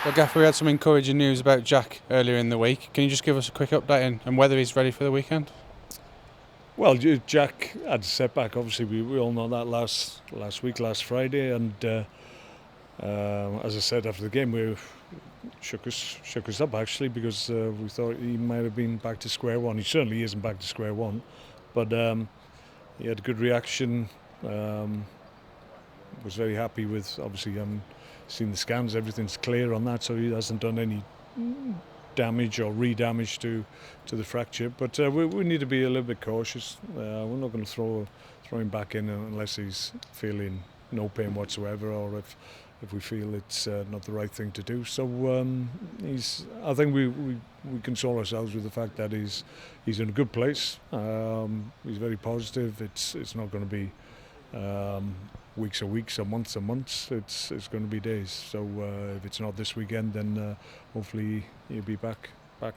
Well, Gaffer, we had some encouraging news about Jack earlier in the week. Can you just give us a quick update on whether he's ready for the weekend? Well, Jack had a setback. Obviously, we all know that last Friday, and as I said after the game, we shook us up actually, because we thought he might have been back to square one. He certainly isn't back to square one, but he had a good reaction. Was very happy with, obviously, seen the scans, everything's clear on that, so he hasn't done any damage or re-damage to the fracture. But we need to be a little bit cautious. We're not going to throw him back in unless he's feeling no pain whatsoever, or if we feel it's not the right thing to do. So I think we console ourselves with the fact that he's in a good place. He's very positive. It's not going to be weeks or weeks or months or months. It's going to be days. So if it's not this weekend, then hopefully he'll be back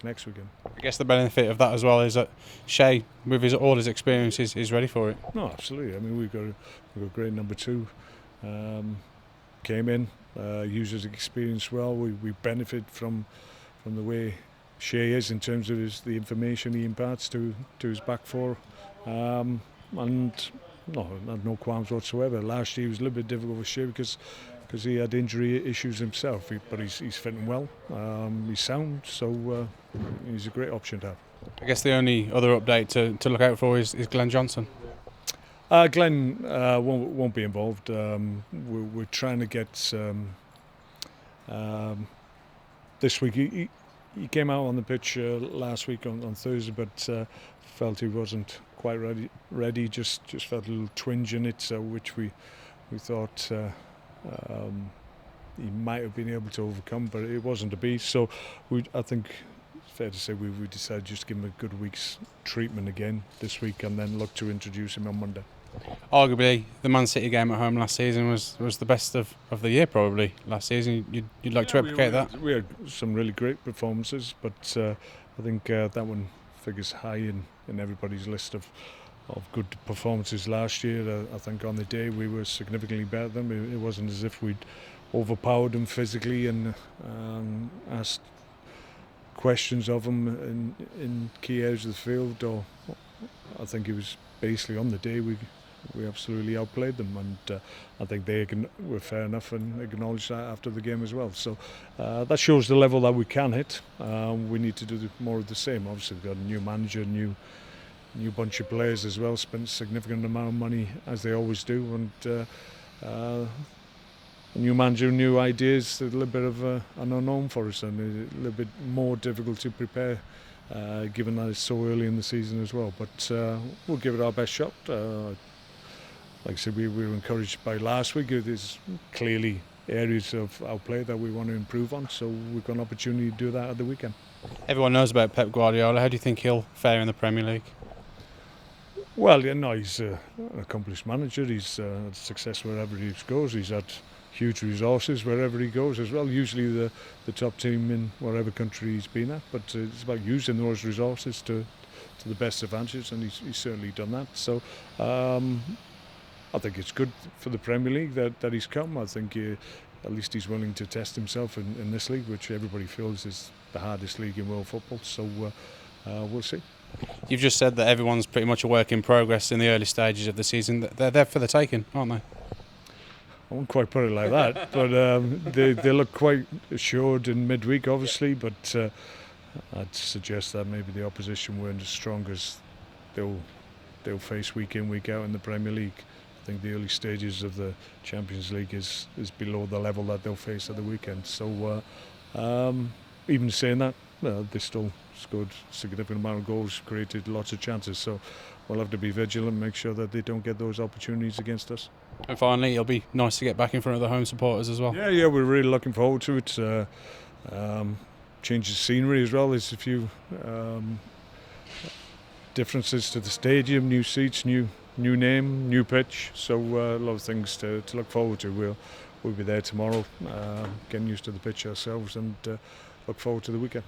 next weekend. I guess the benefit of that as well is that Shea, with all his experience, is ready for it. No, absolutely. I mean, we've got a great number two. Came in, used his experience well. We benefit from the way Shea is in terms of the information he imparts to his back four, and no qualms whatsoever. Last year was a little bit difficult with Shea because he had injury issues himself, but he's fitting well. He's sound, so he's a great option to have. I guess the only other update to look out for is Glenn Johnson. Glenn won't be involved. We're trying to get this week. He came out on the pitch last week on Thursday, but felt he wasn't quite ready. Just felt a little twinge in it, which we thought he might have been able to overcome, but it wasn't to be. So I think it's fair to say we decided just to give him a good week's treatment again this week, and then look to introduce him on Monday. Arguably, the Man City game at home last season was the best of the year, probably last season. You'd like to replicate that? We had some really great performances, but I think that one figures high in everybody's list of good performances last year. I think on the day we were significantly better than them. It wasn't as if we'd overpowered them physically and asked questions of them in key areas of the field. Or I think it was basically on the day we absolutely outplayed them, and I think they were fair enough and acknowledged that after the game as well. So that shows the level that we can hit. We need to do more of the same. Obviously we've got a new manager, new bunch of players as well, spent a significant amount of money as they always do, and a new manager, new ideas, a little bit of an unknown for us, and a little bit more difficult to prepare given that it's so early in the season as well. But we'll give it our best shot. Like I said, we were encouraged by last week. There's clearly areas of our play that we want to improve on, so we've got an opportunity to do that at the weekend. Everyone knows about Pep Guardiola. How do you think he'll fare in the Premier League? Well, he's an accomplished manager. He's had success wherever he goes. He's had huge resources wherever he goes as well. Usually the top team in whatever country he's been at, but it's about using those resources to the best advantage, and he's certainly done that. So I think it's good for the Premier League that he's come. I think at least he's willing to test himself in this league, which everybody feels is the hardest league in world football. So we'll see. You've just said that everyone's pretty much a work in progress in the early stages of the season. They're there for the taking, aren't they? I won't quite put it like that, but they look quite assured in midweek, obviously. But I'd suggest that maybe the opposition weren't as strong as they'll face week in, week out in the Premier League. I think the early stages of the Champions League is below the level that they'll face at the weekend. So even saying that, they still scored a significant amount of goals, created lots of chances. So we'll have to be vigilant and make sure that they don't get those opportunities against us. And finally, it'll be nice to get back in front of the home supporters as well. Yeah, we're really looking forward to it. Change of scenery as well. There's a few differences to the stadium, new seats, new name, new pitch. So a lot of things to look forward to. We'll be there tomorrow, getting used to the pitch ourselves, and look forward to the weekend.